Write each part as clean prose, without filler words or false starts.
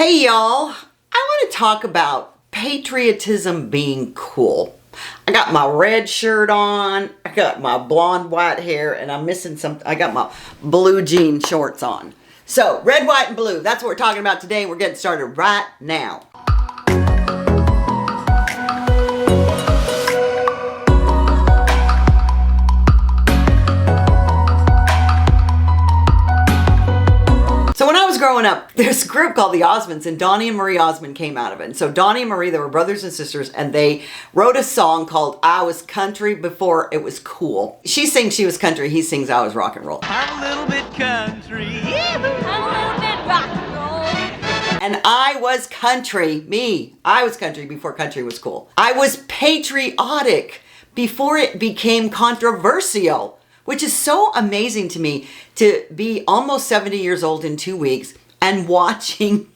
Hey y'all, I want to talk about patriotism being cool. I got my red shirt on, I got my blonde white hair, and I'm missing some, I got my blue jean shorts on. So red, white, and blue, that's what we're talking about today. We're getting started right now. So when I was growing up, there's a group called the Osmonds, and Donnie and Marie Osmond came out of it. And so Donnie and Marie, they were brothers and sisters, and they wrote a song called I Was Country Before It Was Cool. She sings she was country, he sings I was rock and roll. I'm a little bit country. I'm a little bit rock and roll. And I was country, I was country before country was cool. I was patriotic before it became controversial. Which is so amazing to me to be almost 70 years old in 2 weeks and watching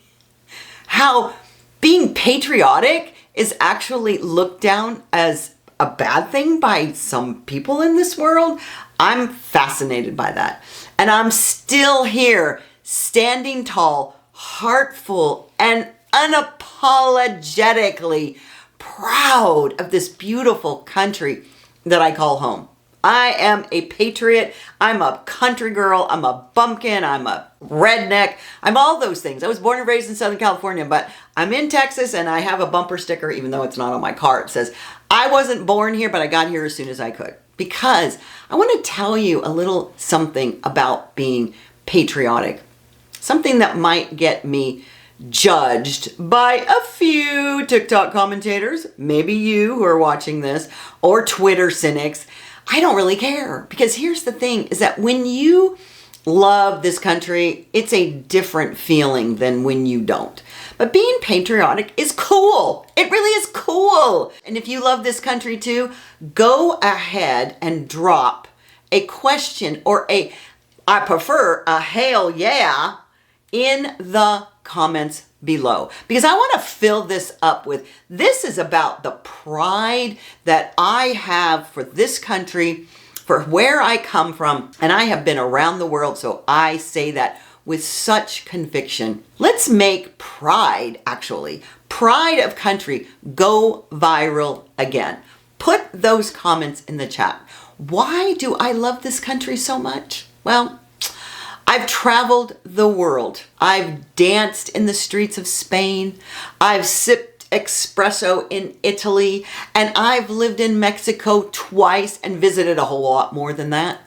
how being patriotic is actually looked down as a bad thing by some people in this world. I'm fascinated by that. And I'm still here, standing tall, heartful, and unapologetically proud of this beautiful country that I call home. I am a patriot. I'm a country girl. I'm a bumpkin. I'm a redneck. I'm all those things. I was born and raised in Southern California, but I'm in Texas and I have a bumper sticker, even though it's not on my car. It says, I wasn't born here, but I got here as soon as I could. Because I want to tell you a little something about being patriotic. Something that might get me judged by a few TikTok commentators, maybe you who are watching this, or Twitter cynics. I don't really care, because here's the thing is that when you love this country, it's a different feeling than when you don't. But being patriotic is cool. It really is cool. And if you love this country too, go ahead and drop a question or I prefer a hell yeah in the comments below, because I want to fill this up with, this is about the pride that I have for this country, for where I come from, and I have been around the world, so I say that with such conviction. Let's make pride of country go viral again. Put those comments in the chat. Why do I love this country so much? Well, I've traveled the world. I've danced in the streets of Spain. I've sipped espresso in Italy. And I've lived in Mexico twice and visited a whole lot more than that.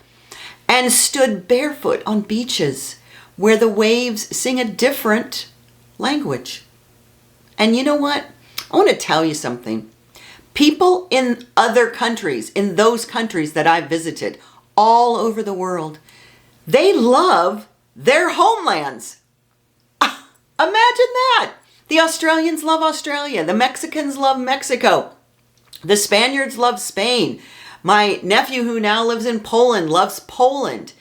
And stood barefoot on beaches where the waves sing a different language. And you know what? I want to tell you something. People in other countries, in those countries that I've visited all over the world, they love their homelands. Imagine that. The Australians love Australia. The Mexicans love Mexico. The Spaniards love Spain. My nephew who now lives in Poland loves Poland.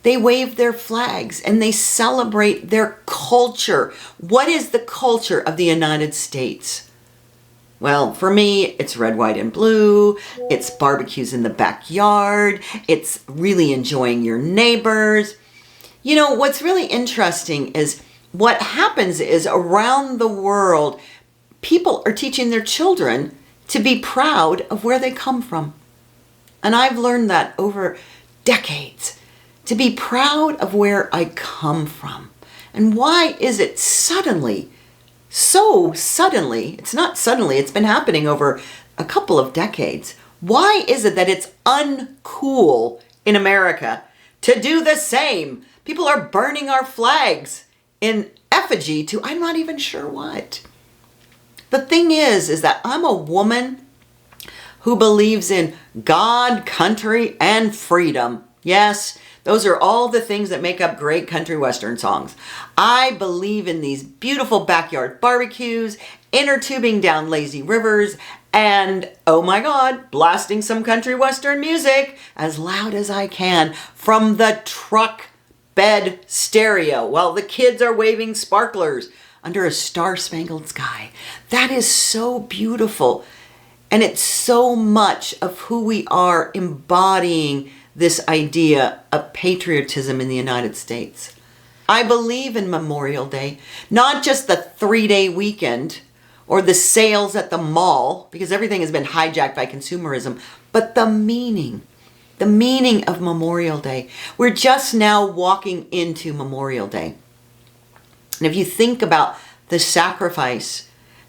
They wave their flags and they celebrate their culture. What is the culture of the United States? Well, for me, it's red, white, and blue. It's barbecues in the backyard. It's really enjoying your neighbors. You know, what's really interesting is what happens is around the world, people are teaching their children to be proud of where they come from. And I've learned that over decades, to be proud of where I come from. And why is it so suddenly, it's not suddenly, it's been happening over a couple of decades. Why is it that it's uncool in America to do the same? People are burning our flags in effigy to I'm not even sure what. The thing is that I'm a woman who believes in God, country, and freedom. Yes, those are all the things that make up great country western songs. I believe in these beautiful backyard barbecues, inner tubing down lazy rivers, and, oh my God, blasting some country western music as loud as I can from the truck bed stereo while the kids are waving sparklers under a star-spangled sky. That is so beautiful. And it's so much of who we are embodying this idea of patriotism in the United States. I believe in Memorial Day, not just the 3-day weekend or the sales at the mall, because everything has been hijacked by consumerism, but the meaning of Memorial Day. We're just now walking into Memorial Day. And if you think about the sacrifice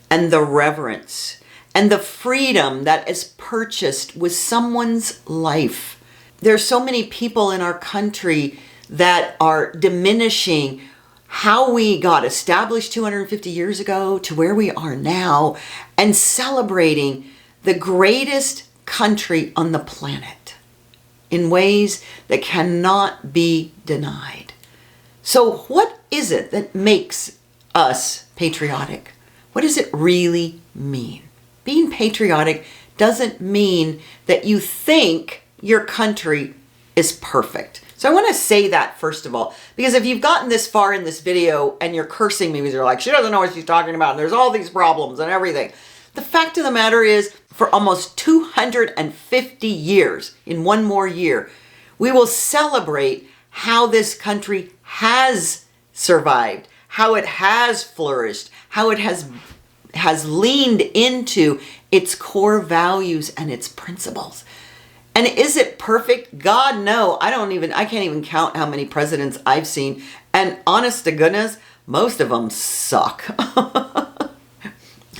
and the reverence and the freedom that is purchased with someone's life, there's so many people in our country that are diminishing how we got established 250 years ago to where we are now, and celebrating the greatest country on the planet in ways that cannot be denied. So what is it that makes us patriotic? What does it really mean? Being patriotic doesn't mean that you think your country is perfect. So I want to say that first of all, because if you've gotten this far in this video and you're cursing me because you're like, she doesn't know what she's talking about and there's all these problems and everything. The fact of the matter is, for almost 250 years, in one more year, we will celebrate how this country has survived, how it has flourished, how it has leaned into its core values and its principles. And is it perfect? God, no. I can't even count how many presidents I've seen. And honest to goodness, most of them suck.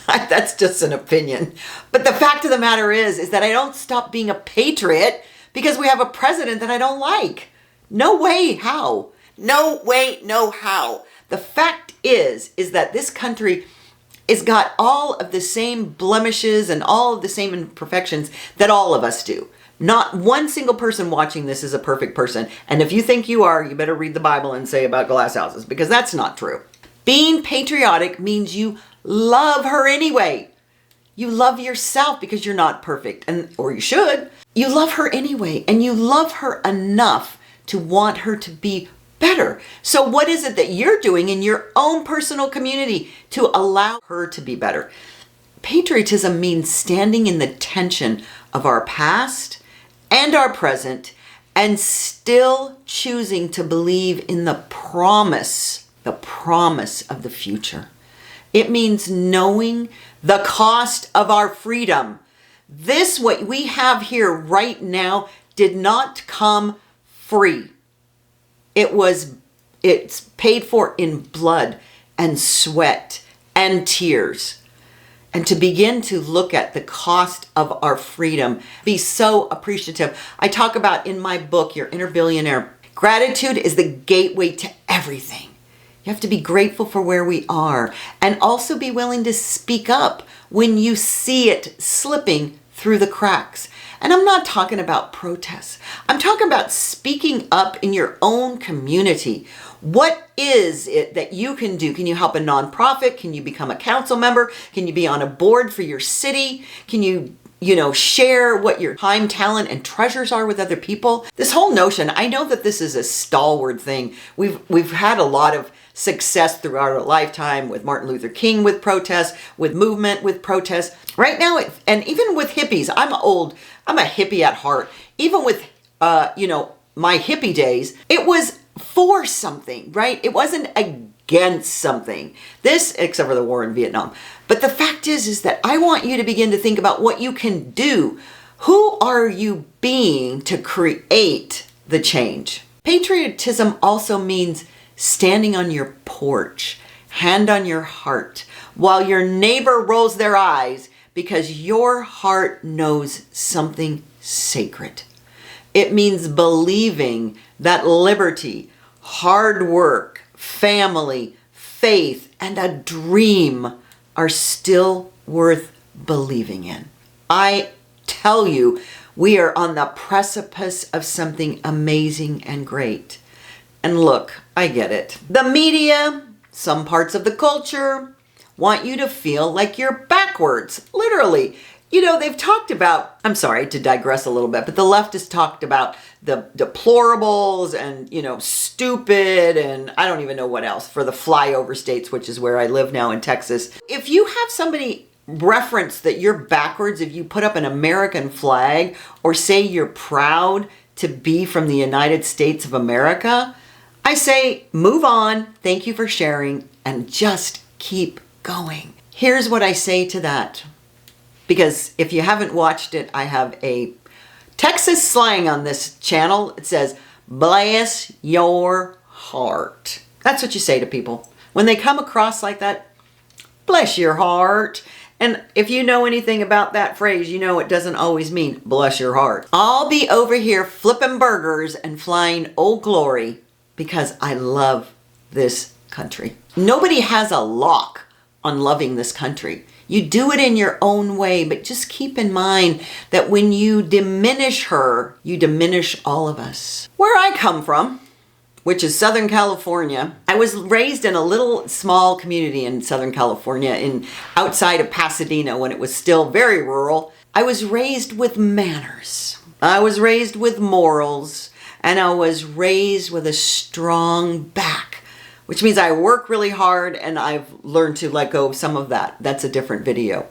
That's just an opinion. But the fact of the matter is that I don't stop being a patriot because we have a president that I don't like. No way, how? No way, no how. The fact is that this country has got all of the same blemishes and all of the same imperfections that all of us do. Not one single person watching this is a perfect person. And if you think you are, you better read the Bible and say about glass houses, because that's not true. Being patriotic means you love her anyway. You love yourself because you're not perfect, or you should. You love her anyway, and you love her enough to want her to be better. So what is it that you're doing in your own personal community to allow her to be better? Patriotism means standing in the tension of our past and our present, and still choosing to believe in the promise of the future. It means knowing the cost of our freedom. This, what we have here right now, did not come free. It's paid for in blood and sweat and tears. And to begin to look at the cost of our freedom, be so appreciative. I talk about in my book, Your Inner Billionaire, gratitude is the gateway to everything. You have to be grateful for where we are, and also be willing to speak up when you see it slipping through the cracks. And I'm not talking about protests. I'm talking about speaking up in your own community. What is it that you can do? Can you help a nonprofit? Can you become a council member? Can you be on a board for your city? Can you share what your time, talent, and treasures are with other people? This whole notion, I know that this is a stalwart thing. We've had a lot of success throughout our lifetime with Martin Luther King with protests, with movement with protests. Right now, and even with hippies, I'm a hippie at heart. Even with, my hippie days, it was for something, right? It wasn't against something. This, except for the war in Vietnam. But the fact is that I want you to begin to think about what you can do. Who are you being to create the change? Patriotism also means standing on your porch, hand on your heart, while your neighbor rolls their eyes because your heart knows something sacred. It means believing that liberty, hard work, family, faith, and a dream are still worth believing in. I tell you, we are on the precipice of something amazing and great. And look, I get it. The media, some parts of the culture, want you to feel like you're backwards, literally. They've talked about, I'm sorry to digress a little bit, but the left has talked about the deplorables and, stupid, and I don't even know what else, for the flyover states, which is where I live now in Texas. If you have somebody reference that you're backwards, if you put up an American flag or say you're proud to be from the United States of America, I say move on, thank you for sharing, and just keep going. Here's what I say to that. Because if you haven't watched it, I have a Texas slang on this channel. It says, bless your heart. That's what you say to people. When they come across like that, bless your heart. And if you know anything about that phrase, you know it doesn't always mean bless your heart. I'll be over here flipping burgers and flying Old Glory because I love this country. Nobody has a lock on loving this country. You do it in your own way, but just keep in mind that when you diminish her, you diminish all of us. Where I come from, which is Southern California, I was raised in a little small community in Southern California, outside of Pasadena when it was still very rural. I was raised with manners. I was raised with morals, and I was raised with a strong back. Which means I work really hard and I've learned to let go of some of that. That's a different video.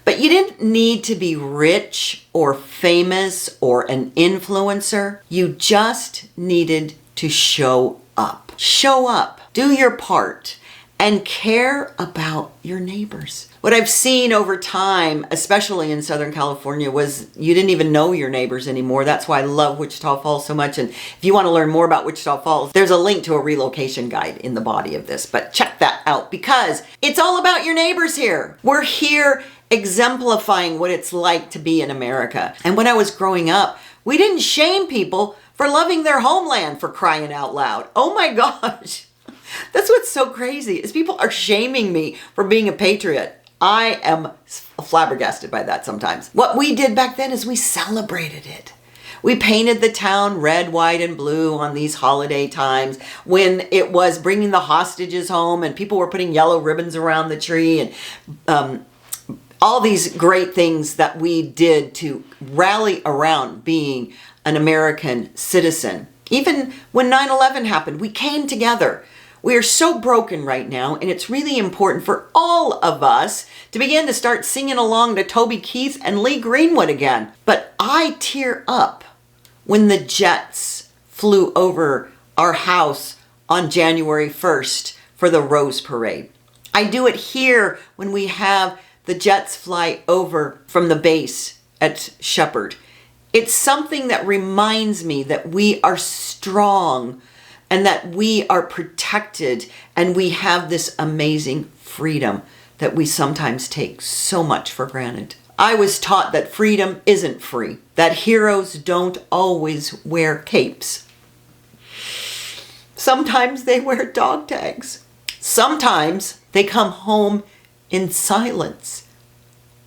But you didn't need to be rich or famous or an influencer. You just needed to show up. Show up. Do your part. And care about your neighbors. What I've seen over time, especially in Southern California, was you didn't even know your neighbors anymore. That's why I love Wichita Falls so much. And if you want to learn more about Wichita Falls, there's a link to a relocation guide in the body of this. But check that out because it's all about your neighbors here. We're here exemplifying what it's like to be in America. And when I was growing up, we didn't shame people for loving their homeland, for crying out loud. Oh my gosh. That's what's so crazy is people are shaming me for being a patriot. I am flabbergasted by that sometimes. What we did back then is we celebrated it. We painted the town red, white, and blue on these holiday times when it was bringing the hostages home and people were putting yellow ribbons around the tree and all these great things that we did to rally around being an American citizen. Even when 9/11 happened, we came together. We are so broken right now, and it's really important for all of us to begin to start singing along to Toby Keith and Lee Greenwood again. But I tear up when the jets flew over our house on January 1st for the Rose Parade. I do it here when we have the jets fly over from the base at Shepherd. It's something that reminds me that we are strong and that we are protected and we have this amazing freedom that we sometimes take so much for granted. I was taught that freedom isn't free, that heroes don't always wear capes. Sometimes they wear dog tags. Sometimes they come home in silence,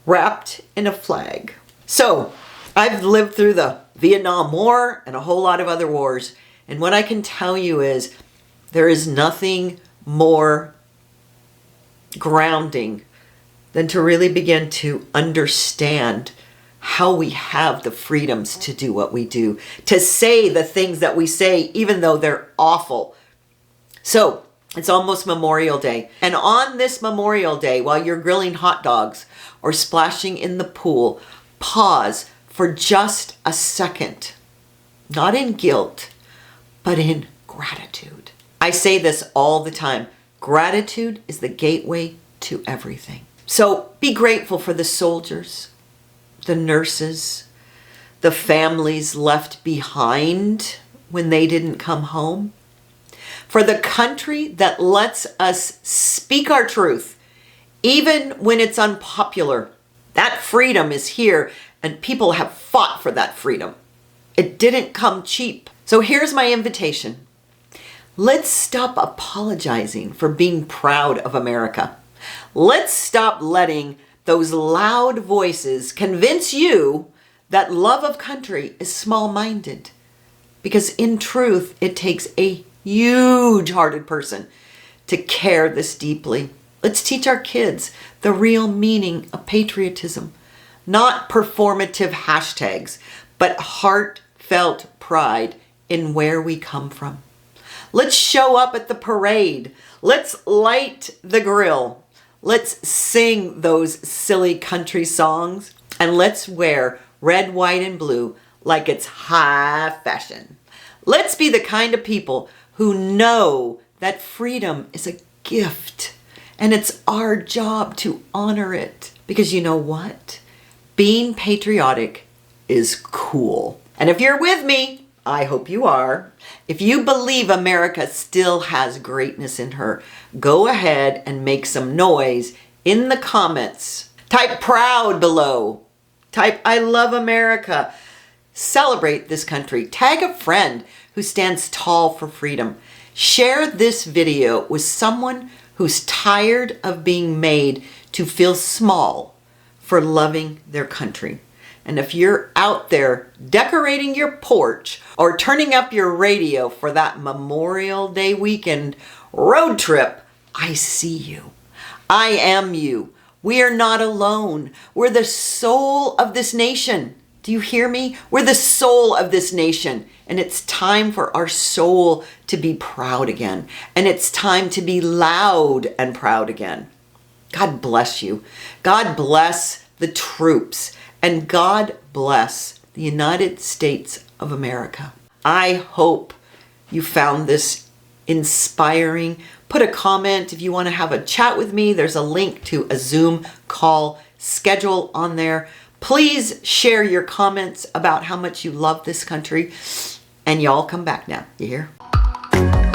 wrapped in a flag. So, I've lived through the Vietnam War and a whole lot of other wars. And what I can tell you is there is nothing more grounding than to really begin to understand how we have the freedoms to do what we do, to say the things that we say, even though they're awful. So it's almost Memorial Day. And on this Memorial Day, while you're grilling hot dogs or splashing in the pool, pause for just a second, not in guilt, but in gratitude. I say this all the time. Gratitude is the gateway to everything. So be grateful for the soldiers, the nurses, the families left behind when they didn't come home, for the country that lets us speak our truth, even when it's unpopular. That freedom is here, and people have fought for that freedom. It didn't come cheap. So here's my invitation. Let's stop apologizing for being proud of America. Let's stop letting those loud voices convince you that love of country is small-minded. Because in truth, it takes a huge-hearted person to care this deeply. Let's teach our kids the real meaning of patriotism. Not performative hashtags, but heartfelt pride in where we come from. Let's show up at the parade. Let's light the grill. Let's sing those silly country songs. And let's wear red, white, and blue like it's high fashion. Let's be the kind of people who know that freedom is a gift and it's our job to honor it. Because you know what? Being patriotic is cool. And if you're with me, I hope you are. If you believe America still has greatness in her, go ahead and make some noise in the comments. Type proud below. Type I love America. Celebrate this country. Tag a friend who stands tall for freedom. Share this video with someone who's tired of being made to feel small for loving their country. And if you're out there decorating your porch or turning up your radio for that Memorial Day weekend road trip, I see you. I am you. We are not alone. We're the soul of this nation. Do you hear me? We're the soul of this nation. And it's time for our soul to be proud again. And it's time to be loud and proud again. God bless you. God bless the troops. And God bless the United States of America. I hope you found this inspiring. Put a comment if you want to have a chat with me. There's a link to a Zoom call schedule on there. Please share your comments about how much you love this country. And y'all come back now. You hear?